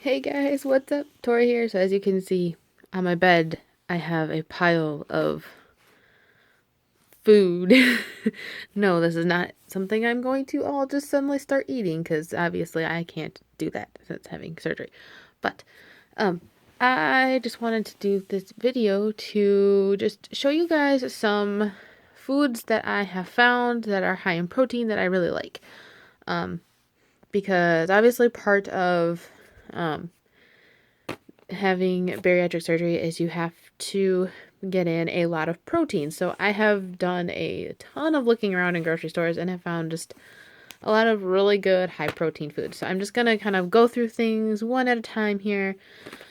Hey guys, what's up? Tori here. So as you can see on my bed, I have a pile of food. No, this is not something I'm going to all just suddenly start eating because obviously I can't do that since having surgery. But um I just wanted to do this video to just show you guys some foods that I have found that are high in protein that I really like. Um because obviously part of um having bariatric surgery is you have to get in a lot of protein. So I have done a ton of looking around in grocery stores and have found just a lot of really good high protein foods. So I'm just going to kind of go through things one at a time here.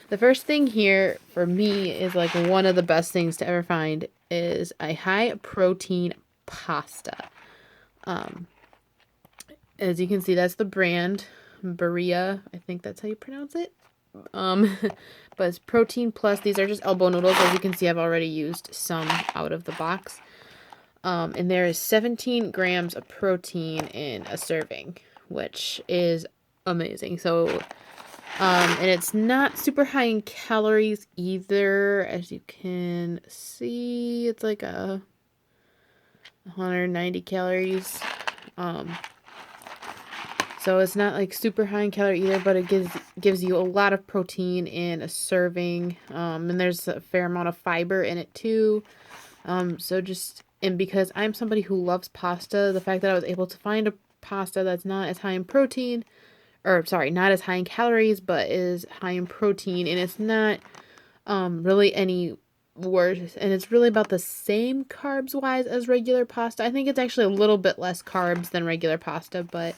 The first thing here for me is like one of the best things to ever find is a high protein pasta. Um, as you can see, that's the brand Berea. I think that's how you pronounce it. Um, but it's protein plus. These are just elbow noodles. As you can see, I've already used some out of the box. And there is 17 grams of protein in a serving, which is amazing. So, and it's not super high in calories either. As you can see, it's like 190 calories. So it's not like super high in calorie either, but it gives you a lot of protein in a serving. And there's a fair amount of fiber in it too. And because I'm somebody who loves pasta, the fact that I was able to find a pasta that's not as high in protein, or sorry, not as high in calories, but is high in protein, and it's not really any worse, and it's really about the same carbs wise as regular pasta. I think it's actually a little bit less carbs than regular pasta, but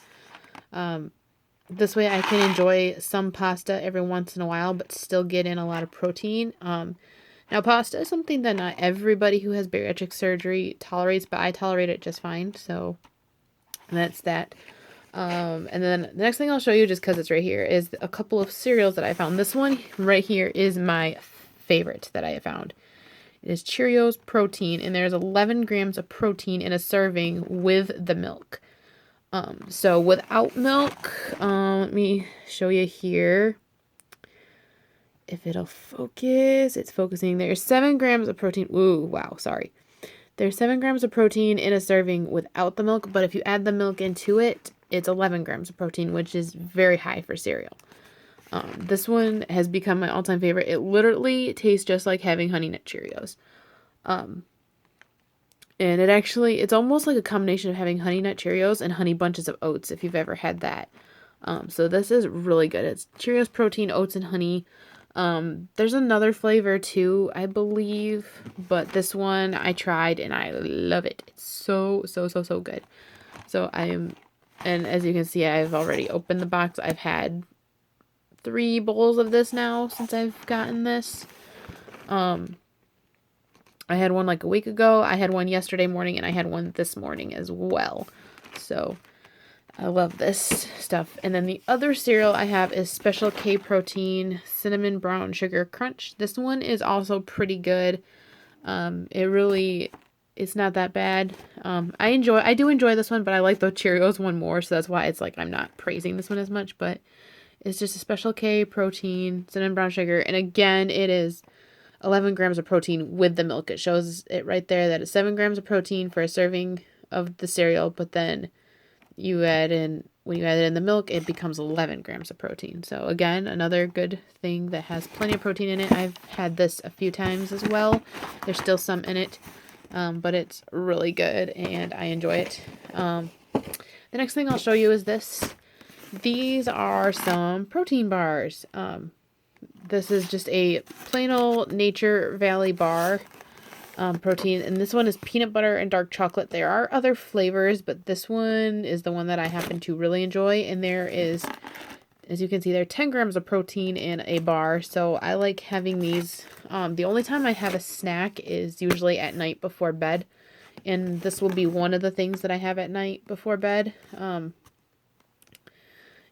this way I can enjoy some pasta every once in a while, but still get in a lot of protein. Now pasta is something that not everybody who has bariatric surgery tolerates, but I tolerate it just fine. So that's that. And then the next thing I'll show you, just because it's right here, is a couple of cereals that I found. This one right here is my favorite that I have found. It is Cheerios Protein, and there's 11 grams of protein in a serving with the milk. So without milk, let me show you here. If it'll focus, it's focusing. There's 7 grams of protein. Ooh, wow, sorry. There's 7 grams of protein in a serving without the milk, but if you add the milk into it, it's 11 grams of protein, which is very high for cereal. This one has become my all-time favorite. It literally tastes just like having Honey Nut Cheerios. And it's almost like a combination of having Honey Nut Cheerios and Honey Bunches of Oats, if you've ever had that. So this is really good. It's Cheerios Protein, Oats, and Honey. There's another flavor too, I believe, but this one I tried and I love it. It's so good. And as you can see, I've already opened the box. I've had 3 bowls of this now since I've gotten this. I had one like a week ago, I had one yesterday morning, and I had one this morning as well. So I love this stuff. And then the other cereal I have is Special K Protein Cinnamon Brown Sugar Crunch. This one is also pretty good. It's not that bad. I do enjoy this one, but I like the Cheerios one more, so that's why it's like I'm not praising this one as much, but it's just a Special K Protein, cinnamon brown sugar, and again, it is 11 grams of protein with the milk. It shows it right there that it's 7 grams of protein for a serving of the cereal, but then when you add it in the milk, it becomes 11 grams of protein. So again, another good thing that has plenty of protein in it. I've had this a few times as well. There's still some in it, but it's really good and I enjoy it. The next thing I'll show you is this. These are some protein bars. This is just a plain old Nature Valley bar. Protein, and this one is peanut butter and dark chocolate. There are other flavors, but this one is the one that I happen to really enjoy, and there is, as you can see, there are 10 grams of protein in a bar, so I like having these. The only time I have a snack is usually at night before bed, and this will be one of the things that I have at night before bed.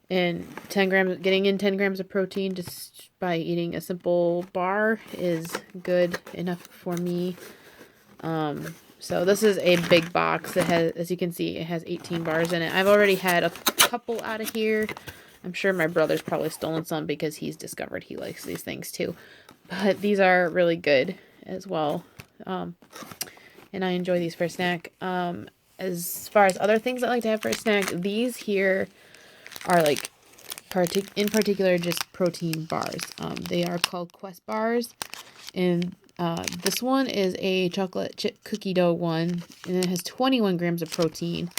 And getting in 10 grams of protein just by eating a simple bar is good enough for me. So this is a big box. It has, as you can see, it has 18 bars in it. I've already had a couple out of here. I'm sure my brother's probably stolen some because he's discovered he likes these things too. But these are really good as well. And I enjoy these for a snack. As far as other things I like to have for a snack, these here are like in particular just protein bars. They are called Quest bars, and this one is a chocolate chip cookie dough one, and it has 21 grams of protein.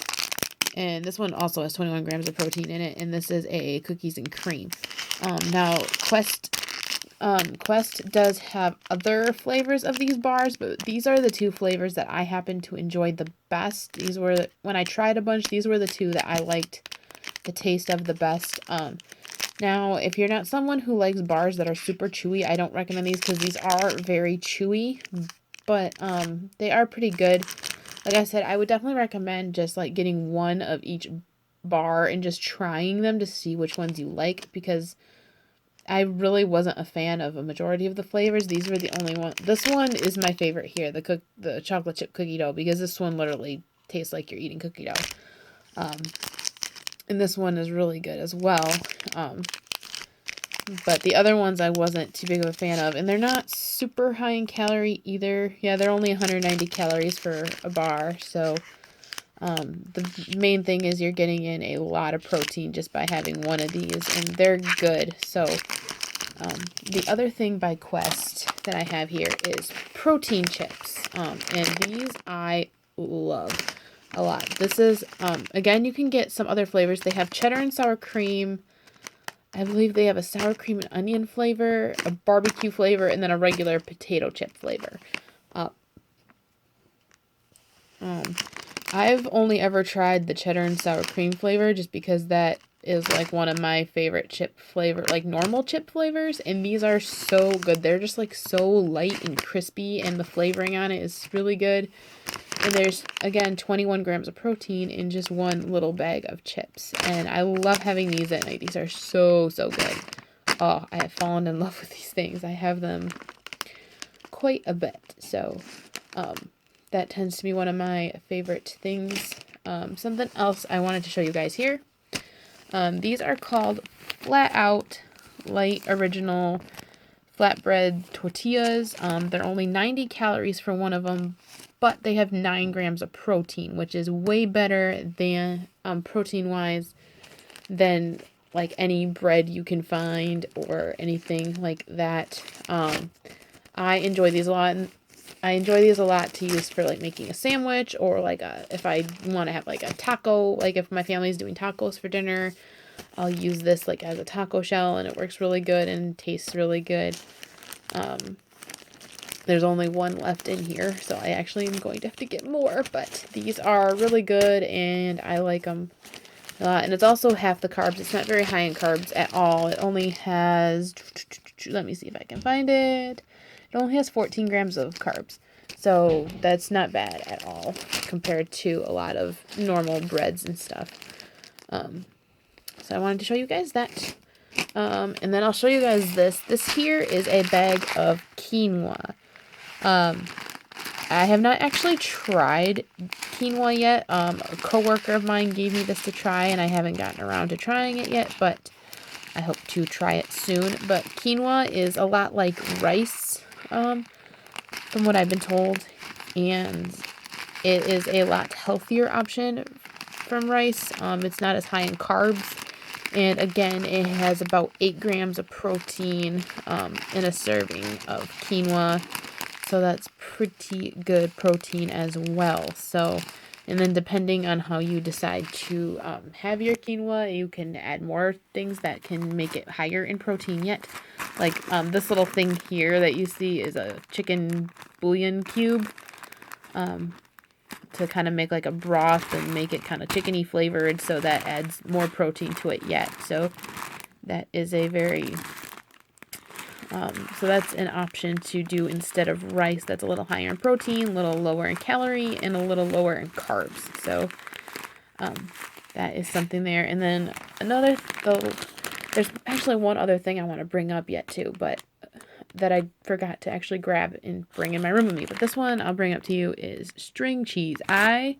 And this one also has 21 grams of protein in it, and this is a cookies and cream. Now Quest does have other flavors of these bars, but these are the two flavors that I happen to enjoy the best. These were, when I tried a bunch, these were the two that I liked the taste of the best. Now, if you're not someone who likes bars that are super chewy, I don't recommend these because these are very chewy, but they are pretty good. Like I said, I would definitely recommend just like getting one of each bar and just trying them to see which ones you like, because I really wasn't a fan of a majority of the flavors. These were the only one. This one is my favorite here, the chocolate chip cookie dough, because this one literally tastes like you're eating cookie dough. And this one is really good as well. But the other ones I wasn't too big of a fan of. And they're not super high in calorie either. Yeah, they're only 190 calories for a bar. So the main thing is you're getting in a lot of protein just by having one of these. And they're good. So the other thing by Quest that I have here is protein chips. And these I love a lot. This is, again, you can get some other flavors. They have cheddar and sour cream. I believe they have a sour cream and onion flavor, a barbecue flavor, and then a regular potato chip flavor. I've only ever tried the cheddar and sour cream flavor just because that is like one of my favorite chip flavor, like normal chip flavors, and these are so good. They're just like so light and crispy, and the flavoring on it is really good. And there's, again, 21 grams of protein in just one little bag of chips. And I love having these at night. These are so, so good. Oh, I have fallen in love with these things. I have them quite a bit. So, that tends to be one of my favorite things. Something else I wanted to show you guys here. These are called Flat Out Light Original Flatbread Tortillas. They're only 90 calories for one of them, but they have 9 grams of protein, which is way better than, protein-wise, than, like, any bread you can find or anything like that. I enjoy these a lot, and I enjoy these a lot to use for, like, making a sandwich, or, like, if I want to have, like, a taco, like, if my family's doing tacos for dinner, I'll use this, like, as a taco shell, and it works really good and tastes really good. There's only one left in here, so I actually am going to have to get more, but these are really good, and I like them. And it's also half the carbs. It's not very high in carbs at all. It only has, let me see if I can find it. It only has 14 grams of carbs, so that's not bad at all compared to a lot of normal breads and stuff. So I wanted to show you guys that. And then I'll show you guys this. This here is a bag of quinoa. I have not actually tried quinoa yet. A coworker of mine gave me this to try, and I haven't gotten around to trying it yet, but I hope to try it soon. But quinoa is a lot like rice, from what I've been told, and it is a lot healthier option from rice. It's not as high in carbs, and again, it has about 8 grams of protein in a serving of quinoa. So that's pretty good protein as well. So, and then depending on how you decide to have your quinoa, you can add more things that can make it higher in protein yet. Like this little thing here that you see is a chicken bouillon cube to kind of make like a broth and make it kind of chickeny flavored. So that adds more protein to it yet. So that is a very... so that's an option to do instead of rice. That's a little higher in protein, a little lower in calorie, and a little lower in carbs. So that is something there. And then there's actually one other thing I want to bring up yet too, but that I forgot to actually grab and bring in my room with me. But this one I'll bring up to you is string cheese. I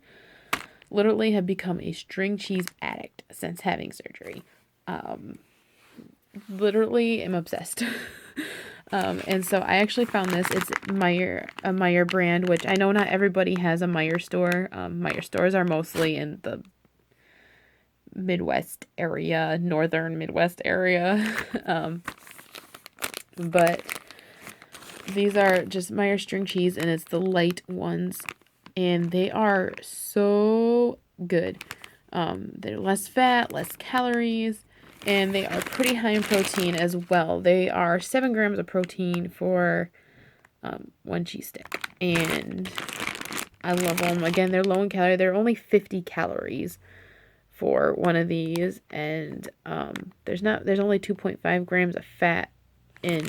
literally have become a string cheese addict since having surgery. Literally am obsessed. And so I actually found this. It's a Meyer brand, which I know not everybody has a Meyer store. Meyer stores are mostly in the Midwest area, northern Midwest area. But these are just Meyer string cheese, and it's the light ones, and they are so good. They're less fat, less calories, and they are pretty high in protein as well. They are 7 grams of protein for one cheese stick, and I love them. Again, they're low in calorie. They're only 50 calories for one of these, and there's only 2.5 grams of fat in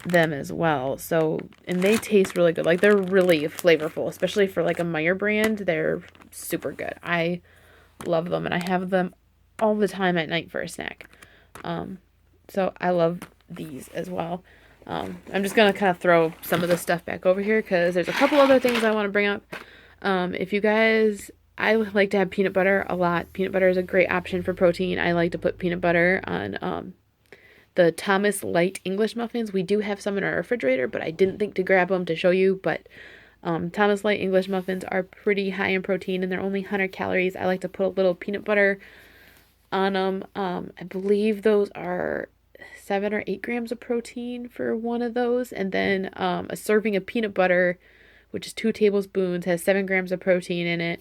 them as well. So, and they taste really good. Like, they're really flavorful, especially for like a Meyer brand. They're super good. I love them, and I have them all the time at night for a snack. So I love these as well. I'm just gonna kind of throw some of this stuff back over here because there's a couple other things I want to bring up. If you guys, I like to have peanut butter a lot. Peanut butter is a great option for protein. I like to put peanut butter on the Thomas Light English muffins. We do have some in our refrigerator, but I didn't think to grab them to show you. But Thomas Light English muffins are pretty high in protein, and they're only 100 calories. I like to put a little peanut butter on them. I believe those are 7 or 8 grams of protein for one of those. And then a serving of peanut butter, which is 2 tablespoons, has 7 grams of protein in it.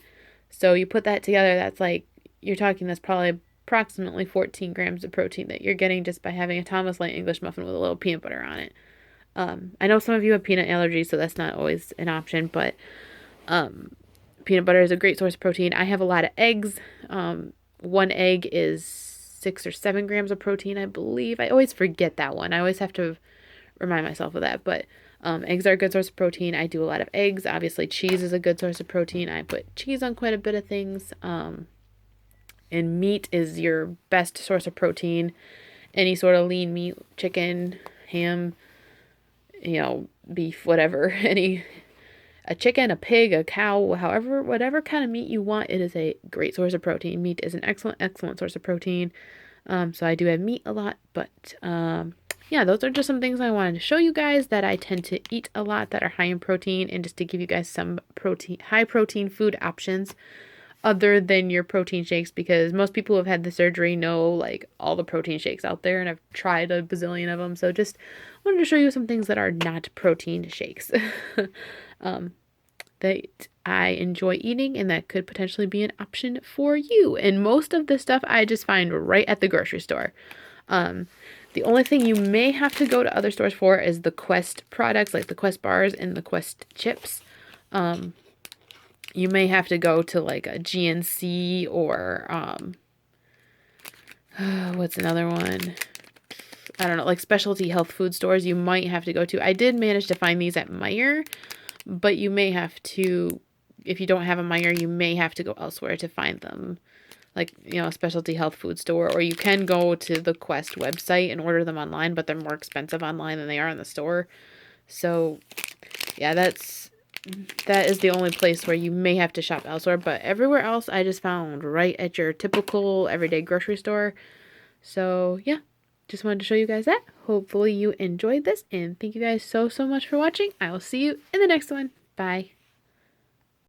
So you put that together, that's like, you're talking, that's probably approximately 14 grams of protein that you're getting just by having a Thomas Light English muffin with a little peanut butter on it. I know some of you have peanut allergies, so that's not always an option, but peanut butter is a great source of protein. I have a lot of eggs. One egg is 6 or 7 grams of protein, I believe. I always forget that one. I always have to remind myself of that, but eggs are a good source of protein. I do a lot of eggs. Obviously, cheese is a good source of protein. I put cheese on quite a bit of things. And meat is your best source of protein. Any sort of lean meat, chicken, ham, beef, whatever. A chicken, a pig, a cow, whatever kind of meat you want, it is a great source of protein. Meat is an excellent source of protein. So I do have meat a lot, but yeah, those are just some things I wanted to show you guys that I tend to eat a lot that are high in protein, and just to give you guys some high protein food options other than your protein shakes, because most people who have had the surgery know like all the protein shakes out there, and I've tried a bazillion of them. So just wanted to show you some things that are not protein shakes that I enjoy eating and that could potentially be an option for you. And most of this stuff I just find right at the grocery store. The only thing you may have to go to other stores for is the Quest products, like the Quest bars and the Quest chips. You may have to go to like a GNC or what's another one? I don't know, like specialty health food stores you might have to go to. I did manage to find these at Meijer, but you may have to, if you don't have a Meijer, you may have to go elsewhere to find them. Like, a specialty health food store, or you can go to the Quest website and order them online, but they're more expensive online than they are in the store. So, yeah, that is the only place where you may have to shop elsewhere, but everywhere else I just found right at your typical everyday grocery store. So, yeah, just wanted to show you guys that. Hopefully you enjoyed this, and thank you guys so much for watching. I will see you in the next one. Bye.